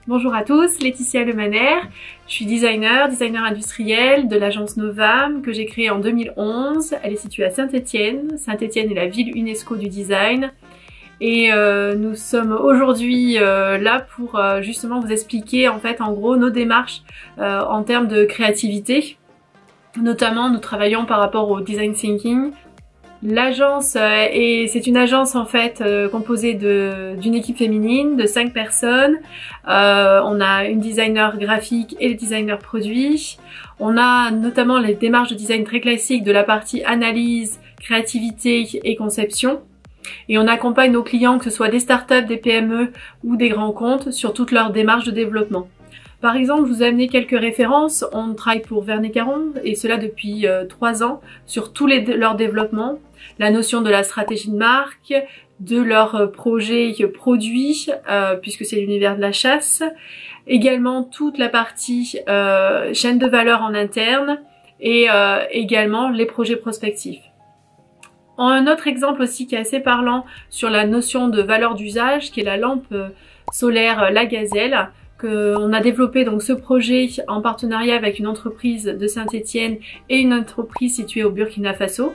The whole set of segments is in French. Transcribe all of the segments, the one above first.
Bonjour à tous, Laetitia Lemaner. Je suis designer industriel de l'agence Novam que j'ai créée en 2011. Elle est située à Saint-Étienne. Saint-Étienne est la ville UNESCO du design. Et nous sommes aujourd'hui là pour justement vous expliquer en fait en gros nos démarches en termes de créativité. Notamment nous travaillons par rapport au design thinking. L'agence c'est une agence en fait composée d'une équipe féminine de 5 personnes. On a une designer graphique et le designer produit. On a notamment les démarches de design très classiques de la partie analyse, créativité et conception. Et on accompagne nos clients, que ce soit des startups, des PME ou des grands comptes, sur toute leur démarche de développement. Par exemple, je vous ai amené quelques références. On travaille pour Verne & Caron, et cela depuis 3 ans, sur tous leurs développements. La notion de la stratégie de marque, de leurs projets produits, puisque c'est l'univers de la chasse. Également toute la partie chaîne de valeur en interne, et également les projets prospectifs. Un autre exemple aussi qui est assez parlant sur la notion de valeur d'usage, qui est la lampe solaire La Gazelle, qu'on a développé donc ce projet en partenariat avec une entreprise de Saint-Étienne et une entreprise située au Burkina Faso.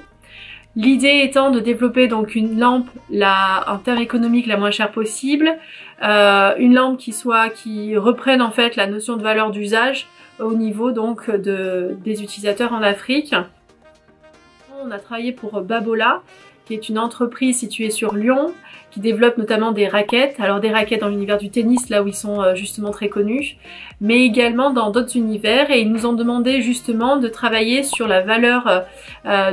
L'idée étant de développer donc une lampe en termes économiques la moins chère possible, une lampe qui reprenne en fait la notion de valeur d'usage au niveau donc des utilisateurs en Afrique. On a travaillé pour Babola, qui est une entreprise située sur Lyon, qui développe notamment des raquettes. Alors des raquettes dans l'univers du tennis, là où ils sont justement très connus, mais également dans d'autres univers. Et ils nous ont demandé justement de travailler sur la valeur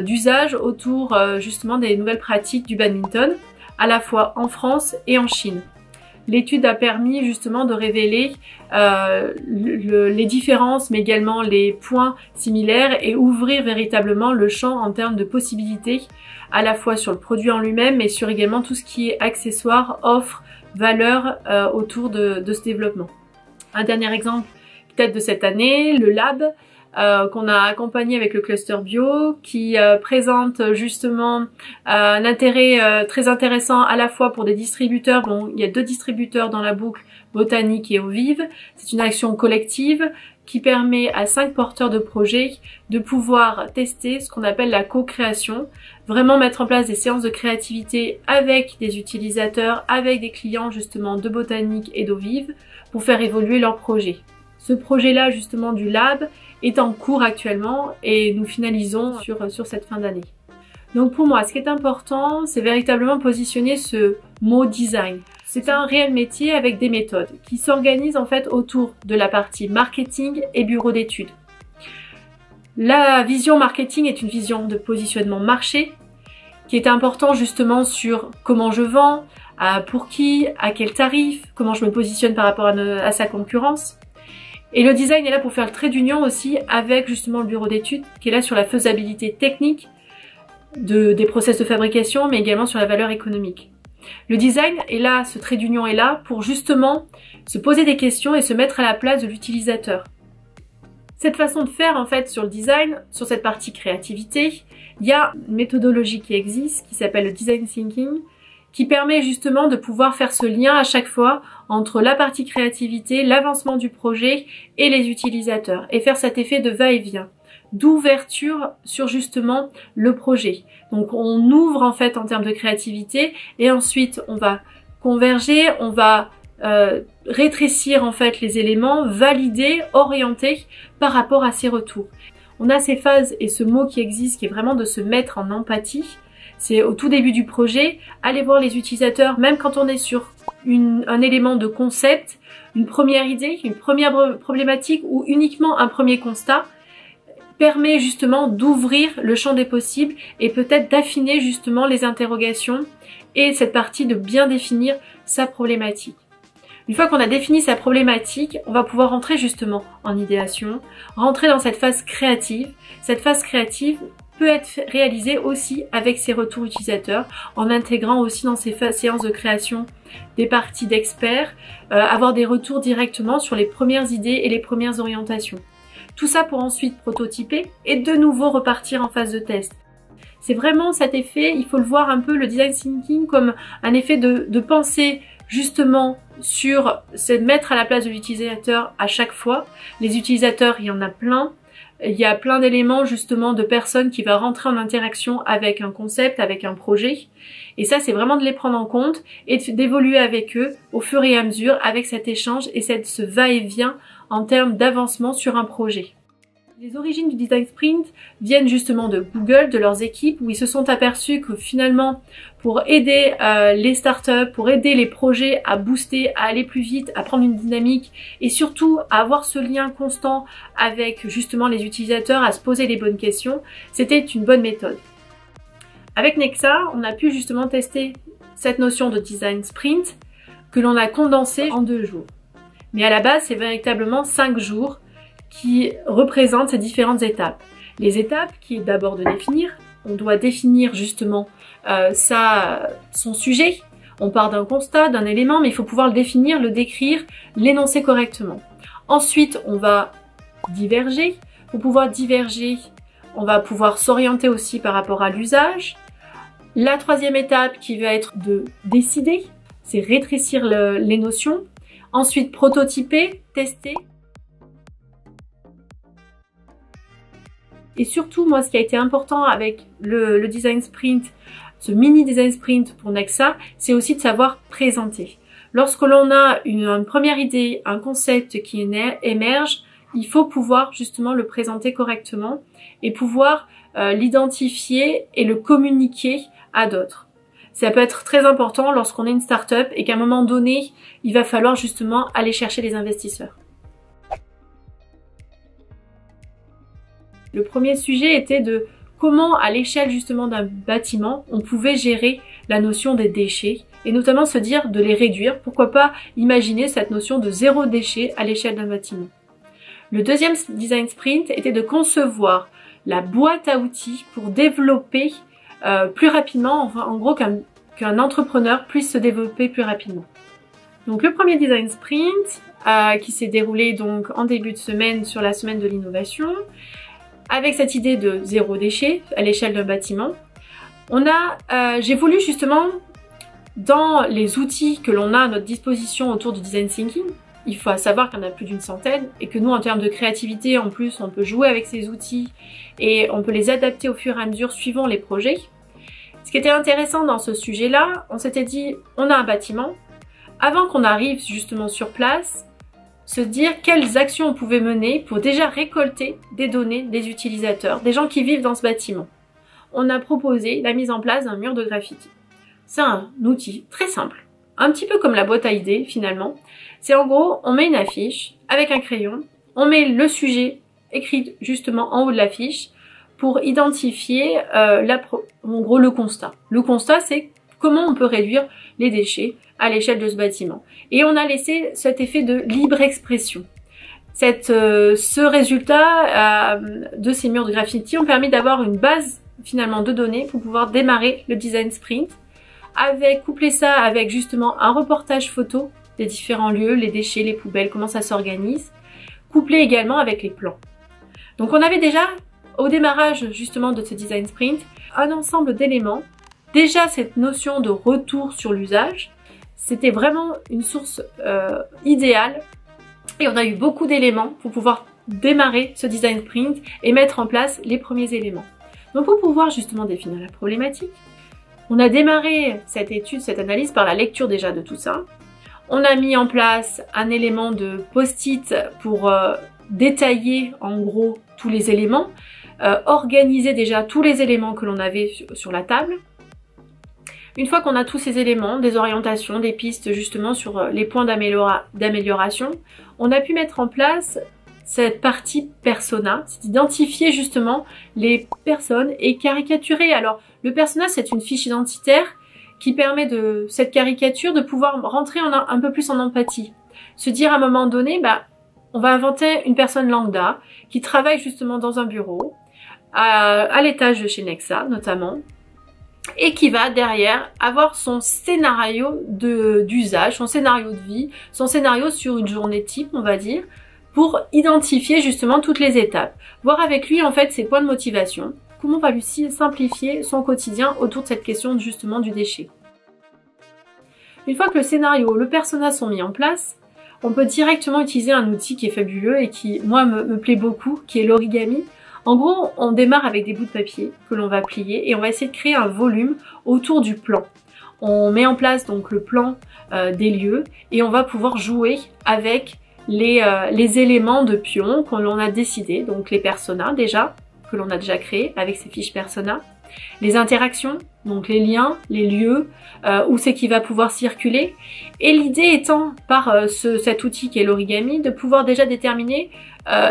d'usage autour justement des nouvelles pratiques du badminton, à la fois en France et en Chine. L'étude a permis justement de révéler les différences, mais également les points similaires et ouvrir véritablement le champ en termes de possibilités, à la fois sur le produit en lui-même, mais sur également tout ce qui est accessoires, offres, valeurs autour de ce développement. Un dernier exemple peut-être de cette année, le Lab, qu'on a accompagné avec le cluster bio, qui présente justement un intérêt très intéressant à la fois pour des distributeurs. Bon, il y a 2 distributeurs dans la boucle, Botanique et Eau Vive. C'est une action collective qui permet à 5 porteurs de projets de pouvoir tester ce qu'on appelle la co-création, vraiment mettre en place des séances de créativité avec des utilisateurs, avec des clients justement de Botanique et d'Eau Vive pour faire évoluer leur projet. Ce projet-là justement du Lab est en cours actuellement et nous finalisons sur cette fin d'année. Donc pour moi, ce qui est important, c'est véritablement positionner ce mot design. C'est un réel métier avec des méthodes qui s'organisent en fait autour de la partie marketing et bureau d'études. La vision marketing est une vision de positionnement marché qui est important justement sur comment je vends, pour qui, à quel tarif, comment je me positionne par rapport à sa concurrence. Et le design est là pour faire le trait d'union aussi avec justement le bureau d'études qui est là sur la faisabilité technique des process de fabrication, mais également sur la valeur économique. Le design est là, ce trait d'union est là pour justement se poser des questions et se mettre à la place de l'utilisateur. Cette façon de faire en fait sur le design, sur cette partie créativité, il y a une méthodologie qui existe qui s'appelle le design thinking, qui permet justement de pouvoir faire ce lien à chaque fois entre la partie créativité, l'avancement du projet et les utilisateurs, et faire cet effet de va-et-vient, d'ouverture sur justement le projet. Donc on ouvre en fait en termes de créativité, et ensuite on va converger, on va rétrécir en fait les éléments, valider, orienter par rapport à ces retours. On a ces phases et ce mot qui existe qui est vraiment de se mettre en empathie. C'est au tout début du projet, aller voir les utilisateurs, même quand on est sur un élément de concept, une première idée, une première problématique ou uniquement un premier constat, permet justement d'ouvrir le champ des possibles et peut-être d'affiner justement les interrogations et cette partie de bien définir sa problématique. Une fois qu'on a défini sa problématique, on va pouvoir rentrer justement en idéation, rentrer dans cette phase créative. Cette phase créative peut être réalisée aussi avec ses retours utilisateurs, en intégrant aussi dans ces séances de création des parties d'experts, avoir des retours directement sur les premières idées et les premières orientations. Tout ça pour ensuite prototyper et de nouveau repartir en phase de test. C'est vraiment cet effet, il faut le voir un peu le design thinking comme un effet de pensée justement sur se mettre à la place de l'utilisateur à chaque fois. Les utilisateurs, il y en a plein. Il y a plein d'éléments justement de personnes qui vont rentrer en interaction avec un concept, avec un projet. Et ça, c'est vraiment de les prendre en compte et d'évoluer avec eux au fur et à mesure avec cet échange et ce va-et-vient en termes d'avancement sur un projet. Les origines du design sprint viennent justement de Google, de leurs équipes, où ils se sont aperçus que finalement, pour aider les startups, pour aider les projets à booster, à aller plus vite, à prendre une dynamique et surtout à avoir ce lien constant avec justement les utilisateurs, à se poser les bonnes questions, c'était une bonne méthode. Avec Nexa, on a pu justement tester cette notion de design sprint que l'on a condensée en 2 jours. Mais à la base, c'est véritablement 5 jours qui représentent ces différentes étapes. Les étapes qui est d'abord de définir. On doit définir justement son sujet. On part d'un constat, d'un élément, mais il faut pouvoir le définir, le décrire, l'énoncer correctement. Ensuite, on va diverger. Pour pouvoir diverger, on va pouvoir s'orienter aussi par rapport à l'usage. La 3e étape qui va être de décider, c'est rétrécir les notions. Ensuite, prototyper, tester. Et surtout, moi, ce qui a été important avec le design sprint, ce mini design sprint pour Nexa, c'est aussi de savoir présenter. Lorsque l'on a une première idée, un concept qui émerge, il faut pouvoir justement le présenter correctement et pouvoir l'identifier et le communiquer à d'autres. Ça peut être très important lorsqu'on est une start-up et qu'à un moment donné, il va falloir justement aller chercher les investisseurs. Le premier sujet était de comment, à l'échelle justement d'un bâtiment, on pouvait gérer la notion des déchets et notamment se dire de les réduire. Pourquoi pas imaginer cette notion de 0 déchet à l'échelle d'un bâtiment. Le deuxième design sprint était de concevoir la boîte à outils pour développer plus rapidement, en gros qu'un entrepreneur puisse se développer plus rapidement. Donc le premier design sprint qui s'est déroulé donc en début de semaine sur la semaine de l'innovation, avec cette idée de 0 déchet à l'échelle d'un bâtiment, j'ai voulu justement, dans les outils que l'on a à notre disposition autour du design thinking, il faut savoir qu'il y en a plus d'une centaine et que nous, en termes de créativité, en plus, on peut jouer avec ces outils et on peut les adapter au fur et à mesure suivant les projets. Ce qui était intéressant dans ce sujet-là, on s'était dit, on a un bâtiment, avant qu'on arrive justement sur place, se dire quelles actions on pouvait mener pour déjà récolter des données des utilisateurs, des gens qui vivent dans ce bâtiment. On a proposé la mise en place d'un mur de graffiti. C'est un outil très simple, un petit peu comme la boîte à idées finalement. C'est en gros, on met une affiche avec un crayon, on met le sujet écrit justement en haut de l'affiche pour identifier en gros le constat. Le constat, c'est comment on peut réduire les déchets à l'échelle de ce bâtiment. Et on a laissé cet effet de libre expression. Ce résultat de ces murs de graffiti ont permis d'avoir une base finalement de données pour pouvoir démarrer le design sprint, coupler ça avec justement un reportage photo des différents lieux, les déchets, les poubelles, comment ça s'organise, couplé également avec les plans. Donc on avait déjà, au démarrage justement de ce design sprint, un ensemble d'éléments. Déjà cette notion de retour sur l'usage, c'était vraiment une source idéale et on a eu beaucoup d'éléments pour pouvoir démarrer ce design sprint et mettre en place les premiers éléments. Donc pour pouvoir justement définir la problématique, on a démarré cette étude, cette analyse par la lecture déjà de tout ça. On a mis en place un élément de post-it pour détailler en gros tous les éléments, organiser déjà tous les éléments que l'on avait sur la table. Une fois qu'on a tous ces éléments, des orientations, des pistes justement sur les points d'amélioration, on a pu mettre en place cette partie persona, c'est d'identifier justement les personnes et caricaturer. Alors le persona, c'est une fiche identitaire qui permet de cette caricature de pouvoir rentrer un peu plus en empathie. Se dire à un moment donné, on va inventer une personne lambda qui travaille justement dans un bureau, à l'étage de chez Nexa notamment, et qui va derrière avoir son scénario d'usage, son scénario de vie, son scénario sur une journée type, on va dire, pour identifier justement toutes les étapes. Voir avec lui en fait ses points de motivation, comment on va lui simplifier son quotidien autour de cette question justement du déchet. Une fois que le scénario, le persona sont mis en place, on peut directement utiliser un outil qui est fabuleux et qui, moi, me plaît beaucoup, qui est l'origami. En gros, on démarre avec des bouts de papier que l'on va plier et on va essayer de créer un volume autour du plan. On met en place donc le plan des lieux et on va pouvoir jouer avec les éléments de pion que l'on a décidé, donc les personas déjà, que l'on a déjà créés avec ces fiches persona, les interactions, donc les liens, les lieux, où c'est qui va pouvoir circuler. Et l'idée étant, par cet outil qui est l'origami, de pouvoir déjà déterminer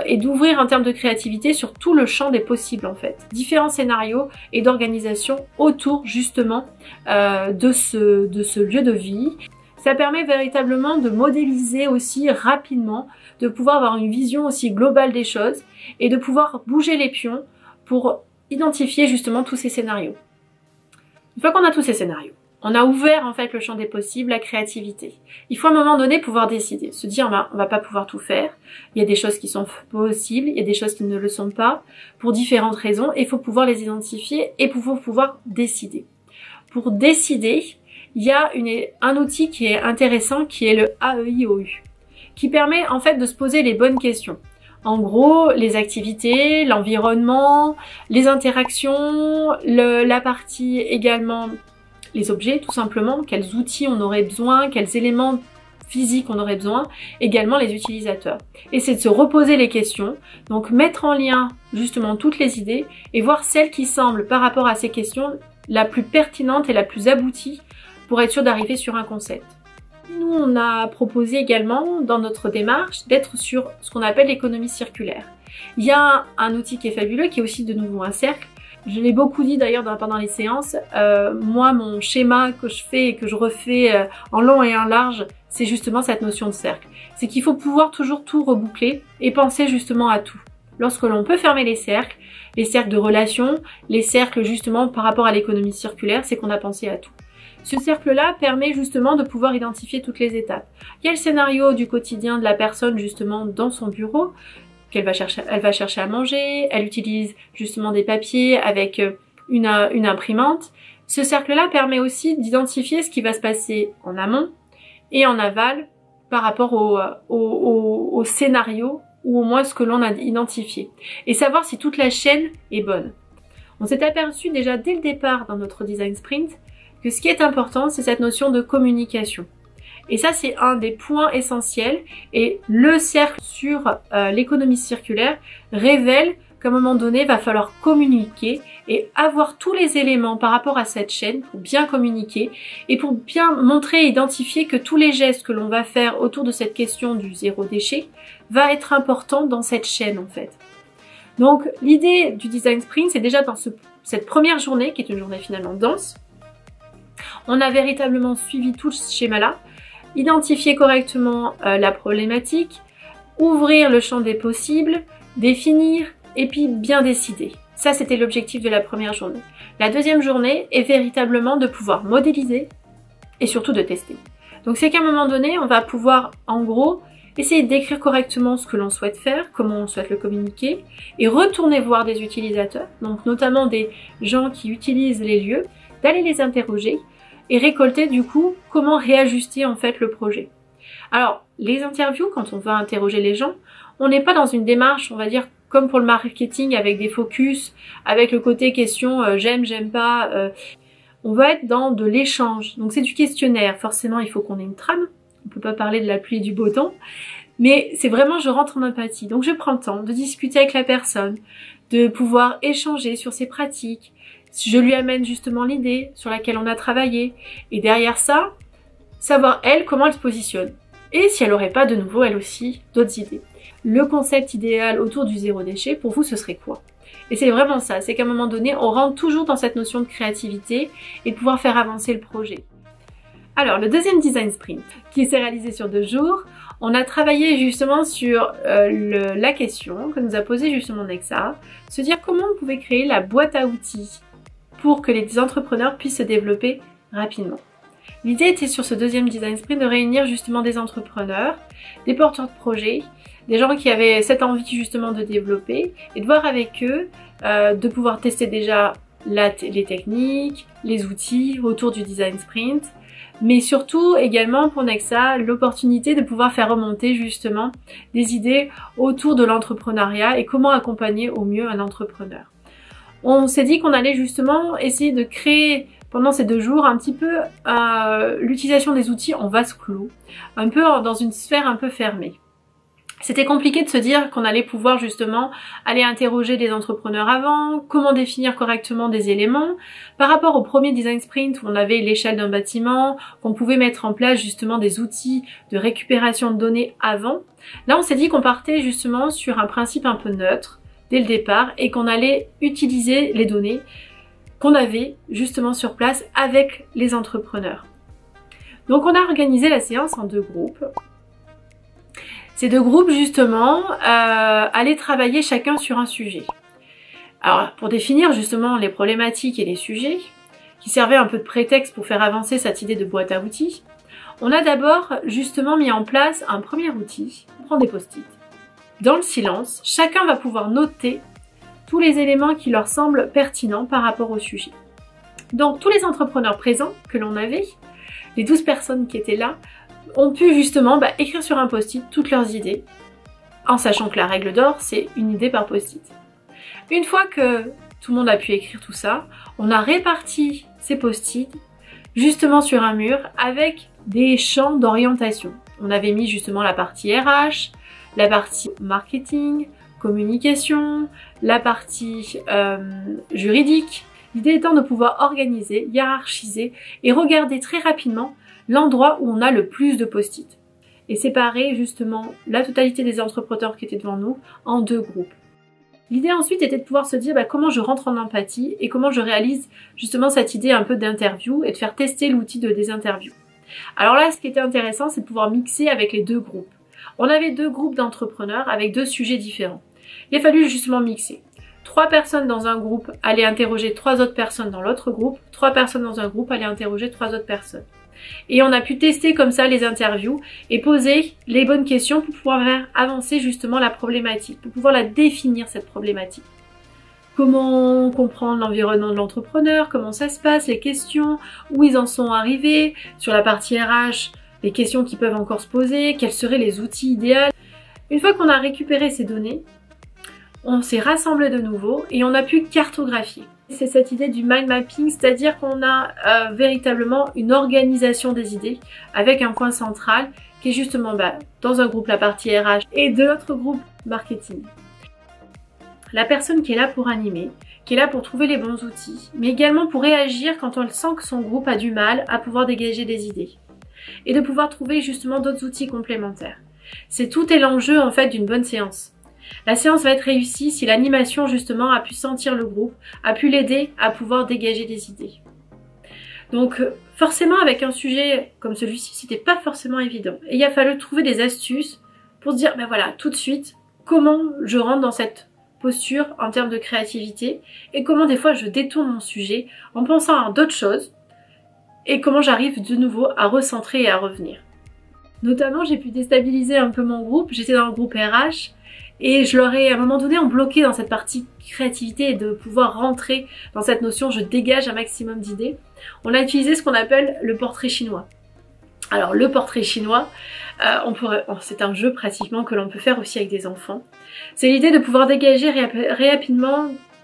et d'ouvrir en termes de créativité sur tout le champ des possibles en fait. Différents scénarios et d'organisation autour justement de ce lieu de vie. Ça permet véritablement de modéliser aussi rapidement, de pouvoir avoir une vision aussi globale des choses et de pouvoir bouger les pions pour identifier justement tous ces scénarios. Une fois qu'on a tous ces scénarios, on a ouvert en fait le champ des possibles, la créativité. Il faut à un moment donné pouvoir décider, se dire on va pas pouvoir tout faire, il y a des choses qui sont possibles, il y a des choses qui ne le sont pas, pour différentes raisons, et il faut pouvoir les identifier et pouvoir décider. Pour décider, il y a un outil qui est intéressant qui est le AEIOU, qui permet en fait de se poser les bonnes questions. En gros, les activités, l'environnement, les interactions, la partie également, les objets tout simplement, quels outils on aurait besoin, quels éléments physiques on aurait besoin, également les utilisateurs. Et c'est de se reposer les questions, donc mettre en lien justement toutes les idées et voir celle qui semble par rapport à ces questions la plus pertinente et la plus aboutie pour être sûr d'arriver sur un concept. Nous, on a proposé également dans notre démarche d'être sur ce qu'on appelle l'économie circulaire. Il y a un outil qui est fabuleux, qui est aussi de nouveau un cercle. Je l'ai beaucoup dit d'ailleurs pendant les séances. Moi, mon schéma que je fais et que je refais en long et en large, c'est justement cette notion de cercle. C'est qu'il faut pouvoir toujours tout reboucler et penser justement à tout. Lorsque l'on peut fermer les cercles de relations, les cercles justement par rapport à l'économie circulaire, c'est qu'on a pensé à tout. Ce cercle-là permet justement de pouvoir identifier toutes les étapes. Il y a le scénario du quotidien de la personne justement dans son bureau, elle va chercher à manger, elle utilise justement des papiers avec une imprimante. Ce cercle-là permet aussi d'identifier ce qui va se passer en amont et en aval par rapport au scénario ou au moins ce que l'on a identifié. Et savoir si toute la chaîne est bonne. On s'est aperçu déjà dès le départ dans notre design sprint que ce qui est important, c'est cette notion de communication. Et ça, c'est un des points essentiels. Et le cercle sur l'économie circulaire révèle qu'à un moment donné, il va falloir communiquer et avoir tous les éléments par rapport à cette chaîne pour bien communiquer et pour bien montrer et identifier que tous les gestes que l'on va faire autour de cette question du zéro déchet va être important dans cette chaîne en fait. Donc l'idée du design sprint, c'est déjà dans cette première journée, qui est une journée finalement dense, on a véritablement suivi tout ce schéma-là, identifier correctement la problématique, ouvrir le champ des possibles, définir et puis bien décider. Ça, c'était l'objectif de la première journée. La deuxième journée est véritablement de pouvoir modéliser et surtout de tester. Donc c'est qu'à un moment donné, on va pouvoir en gros essayer d'écrire correctement ce que l'on souhaite faire, comment on souhaite le communiquer et retourner voir des utilisateurs, donc notamment des gens qui utilisent les lieux, d'aller les interroger et récolter du coup comment réajuster en fait le projet. Alors les interviews, quand on va interroger les gens, on n'est pas dans une démarche, on va dire comme pour le marketing avec des focus, avec le côté question j'aime, j'aime pas, on va être dans de l'échange. Donc c'est du questionnaire, forcément il faut qu'on ait une trame, on peut pas parler de la pluie et du beau temps, mais c'est vraiment je rentre en empathie. Donc je prends le temps de discuter avec la personne, de pouvoir échanger sur ses pratiques, je lui amène justement l'idée sur laquelle on a travaillé et derrière ça, savoir elle comment elle se positionne et si elle n'aurait pas de nouveau elle aussi d'autres idées. Le concept idéal autour du zéro déchet pour vous ce serait quoi? Et c'est vraiment ça, c'est qu'à un moment donné on rentre toujours dans cette notion de créativité et de pouvoir faire avancer le projet. Alors le deuxième design sprint qui s'est réalisé sur 2 jours, on a travaillé justement sur la question que nous a posée justement Nexa, se dire comment on pouvait créer la boîte à outils pour que les entrepreneurs puissent se développer rapidement. L'idée était sur ce deuxième design sprint de réunir justement des entrepreneurs, des porteurs de projets, des gens qui avaient cette envie justement de développer et de voir avec eux, de pouvoir tester déjà les techniques, les outils autour du design sprint, mais surtout également pour Nexa, l'opportunité de pouvoir faire remonter justement des idées autour de l'entrepreneuriat et comment accompagner au mieux un entrepreneur. On s'est dit qu'on allait justement essayer de créer pendant ces 2 jours un petit peu l'utilisation des outils en vase clos, un peu dans une sphère un peu fermée. C'était compliqué de se dire qu'on allait pouvoir justement aller interroger des entrepreneurs avant, comment définir correctement des éléments. Par rapport au premier design sprint où on avait l'échelle d'un bâtiment, qu'on pouvait mettre en place justement des outils de récupération de données avant. Là on s'est dit qu'on partait justement sur un principe un peu neutre dès le départ et qu'on allait utiliser les données qu'on avait justement sur place avec les entrepreneurs. Donc on a organisé la séance en 2 groupes. Ces 2 groupes justement allaient travailler chacun sur un sujet. Alors pour définir justement les problématiques et les sujets, qui servaient un peu de prétexte pour faire avancer cette idée de boîte à outils, on a d'abord justement mis en place un premier outil, on prend des post-it. Dans le silence, chacun va pouvoir noter tous les éléments qui leur semblent pertinents par rapport au sujet. Donc tous les entrepreneurs présents que l'on avait, les 12 personnes qui étaient là, ont pu justement écrire sur un post-it toutes leurs idées, en sachant que la règle d'or, c'est une idée par post-it. Une fois que tout le monde a pu écrire tout ça, on a réparti ces post-it justement sur un mur avec des champs d'orientation. On avait mis justement la partie RH, la partie marketing, communication, la partie juridique. L'idée étant de pouvoir organiser, hiérarchiser et regarder très rapidement l'endroit où on a le plus de post-it. Et séparer justement la totalité des entrepreneurs qui étaient devant nous en 2 groupes. L'idée ensuite était de pouvoir se dire comment je rentre en empathie et comment je réalise justement cette idée un peu d'interview et de faire tester l'outil des interviews. Alors là, ce qui était intéressant, c'est de pouvoir mixer avec les 2 groupes. On avait 2 groupes d'entrepreneurs avec 2 sujets différents. Il a fallu justement mixer. 3 personnes dans un groupe allaient interroger 3 autres personnes dans l'autre groupe, 3 personnes dans un groupe allaient interroger 3 autres personnes. Et on a pu tester comme ça les interviews et poser les bonnes questions pour pouvoir faire avancer justement la problématique, pour pouvoir la définir cette problématique. Comment comprendre l'environnement de l'entrepreneur, comment ça se passe, les questions, où ils en sont arrivés, sur la partie RH, les questions qui peuvent encore se poser, quels seraient les outils idéaux. Une fois qu'on a récupéré ces données, on s'est rassemblé de nouveau et on a pu cartographier. C'est cette idée du mind mapping, c'est-à-dire qu'on a véritablement une organisation des idées avec un point central qui est justement dans un groupe la partie RH et de l'autre groupe marketing. La personne qui est là pour animer, qui est là pour trouver les bons outils, mais également pour réagir quand on sent que son groupe a du mal à pouvoir dégager des idées et de pouvoir trouver justement d'autres outils complémentaires. Tout est l'enjeu en fait d'une bonne séance. La séance va être réussie si l'animation justement a pu sentir le groupe, a pu l'aider à pouvoir dégager des idées. Donc forcément avec un sujet comme celui-ci, c'était pas forcément évident. Et il a fallu trouver des astuces pour se dire voilà, tout de suite, comment je rentre dans cette posture en termes de créativité et comment des fois je détourne mon sujet en pensant à d'autres choses et comment j'arrive de nouveau à recentrer et à revenir. Notamment j'ai pu déstabiliser un peu mon groupe, j'étais dans le groupe RH et je leur ai à un moment donné bloqué dans cette partie créativité et de pouvoir rentrer dans cette notion je dégage un maximum d'idées. On a utilisé ce qu'on appelle le portrait chinois. Alors le portrait chinois, c'est un jeu pratiquement que l'on peut faire aussi avec des enfants. C'est l'idée de pouvoir dégager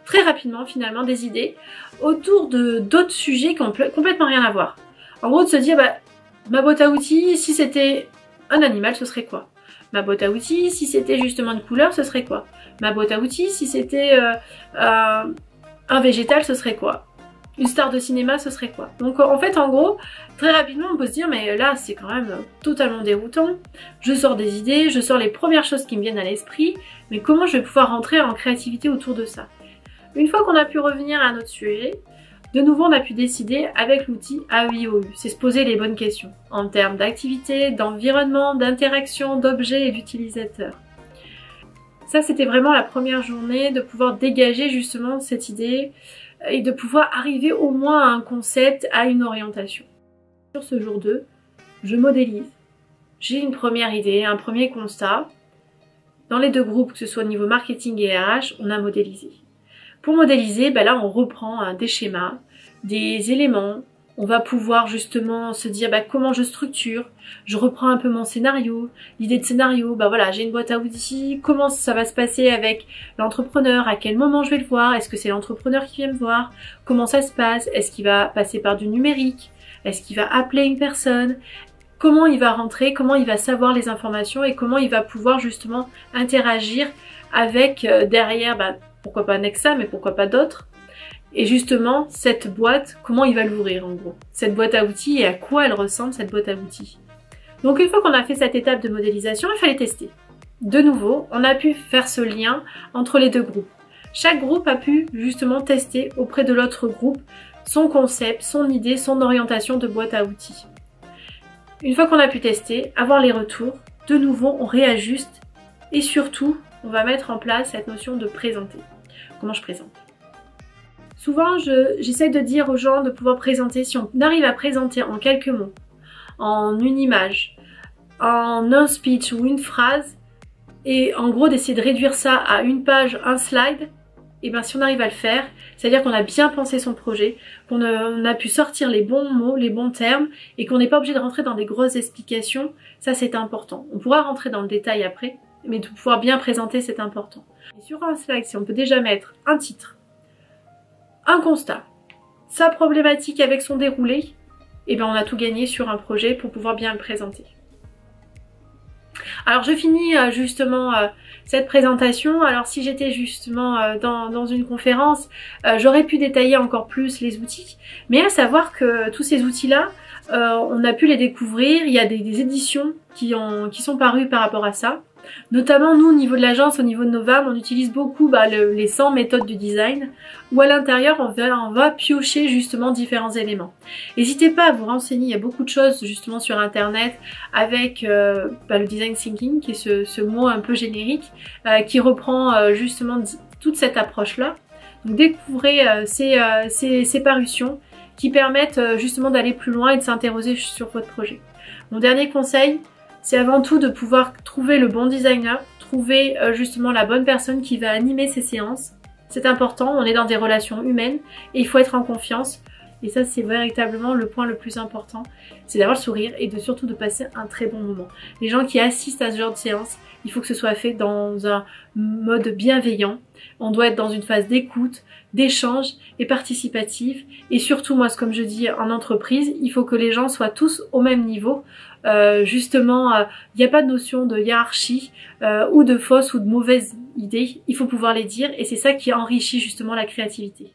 très rapidement finalement des idées autour de d'autres sujets qui ont complètement rien à voir. En gros de se dire ma boîte à outils, si c'était un animal, ce serait quoi? Ma boîte à outils, si c'était justement une couleur, ce serait quoi? Ma boîte à outils, si c'était un végétal, ce serait quoi? Une star de cinéma, ce serait quoi? Donc en fait, en gros, très rapidement, on peut se dire mais là, c'est quand même totalement déroutant. Je sors des idées, je sors les premières choses qui me viennent à l'esprit, mais comment je vais pouvoir rentrer en créativité autour de ça? Une fois qu'on a pu revenir à notre sujet, de nouveau, on a pu décider avec l'outil AEIOU, c'est se poser les bonnes questions en termes d'activité, d'environnement, d'interaction, d'objets et d'utilisateurs. Ça, c'était vraiment la première journée de pouvoir dégager justement cette idée et de pouvoir arriver au moins à un concept, à une orientation. Sur ce jour 2, je modélise. J'ai une première idée, un premier constat. Dans les 2 groupes, que ce soit au niveau marketing et RH, on a modélisé. Pour modéliser, là on reprend des schémas, des éléments, On va pouvoir justement se dire comment je structure, je reprends un peu mon scénario, l'idée de scénario, voilà, j'ai une boîte à outils, comment ça va se passer avec l'entrepreneur, à quel moment je vais le voir, est-ce que c'est l'entrepreneur qui vient me voir, comment ça se passe, est-ce qu'il va passer par du numérique, est-ce qu'il va appeler une personne, comment il va rentrer, comment il va savoir les informations et comment il va pouvoir justement interagir avec derrière, pourquoi pas Nexa, mais pourquoi pas d'autres. Et justement, cette boîte, comment il va l'ouvrir en gros. Cette boîte à outils et à quoi elle ressemble cette boîte à outils. Donc une fois qu'on a fait cette étape de modélisation, il fallait tester. De nouveau, on a pu faire ce lien entre les deux groupes. Chaque groupe a pu justement tester auprès de l'autre groupe son concept, son idée, son orientation de boîte à outils. Une fois qu'on a pu tester, avoir les retours, de nouveau on réajuste et surtout on va mettre en place cette notion de présenter. Comment je présente? Souvent j'essaie de dire aux gens de pouvoir présenter, si on arrive à présenter en quelques mots, en une image, en un speech ou une phrase, et en gros d'essayer de réduire ça à une page, un slide, et si on arrive à le faire, c'est-à-dire qu'on a bien pensé son projet, qu'on a pu sortir les bons mots, les bons termes, et qu'on n'est pas obligé de rentrer dans des grosses explications, ça c'est important. On pourra rentrer dans le détail après, mais de pouvoir bien présenter c'est important. Et sur un slide, si on peut déjà mettre un titre, un constat, sa problématique avec son déroulé, on a tout gagné sur un projet pour pouvoir bien le présenter. Alors je finis justement cette présentation. Alors si j'étais justement dans une conférence, j'aurais pu détailler encore plus les outils, mais à savoir que tous ces outils-là, on a pu les découvrir, il y a des éditions qui sont parues par rapport à ça. Notamment nous au niveau de l'agence, au niveau de Novum, on utilise beaucoup les 100 méthodes du design où à l'intérieur on va piocher justement différents éléments. N'hésitez pas à vous renseigner, il y a beaucoup de choses justement sur internet avec le design thinking qui est ce mot un peu générique qui reprend justement toute cette approche là. Donc découvrez ces parutions qui permettent justement d'aller plus loin et de s'interroger sur votre projet. Mon dernier conseil, c'est avant tout de pouvoir trouver le bon designer, trouver justement la bonne personne qui va animer ces séances. C'est important, on est dans des relations humaines et il faut être en confiance. Et ça c'est véritablement le point le plus important, c'est d'avoir le sourire et surtout de passer un très bon moment. Les gens qui assistent à ce genre de séance, il faut que ce soit fait dans un mode bienveillant. On doit être dans une phase d'écoute, d'échange et participative. Et surtout, moi, comme je dis en entreprise, il faut que les gens soient tous au même niveau. Justement, il n'y a pas de notion de hiérarchie ou de fausse ou de mauvaise idée. Il faut pouvoir les dire et c'est ça qui enrichit justement la créativité.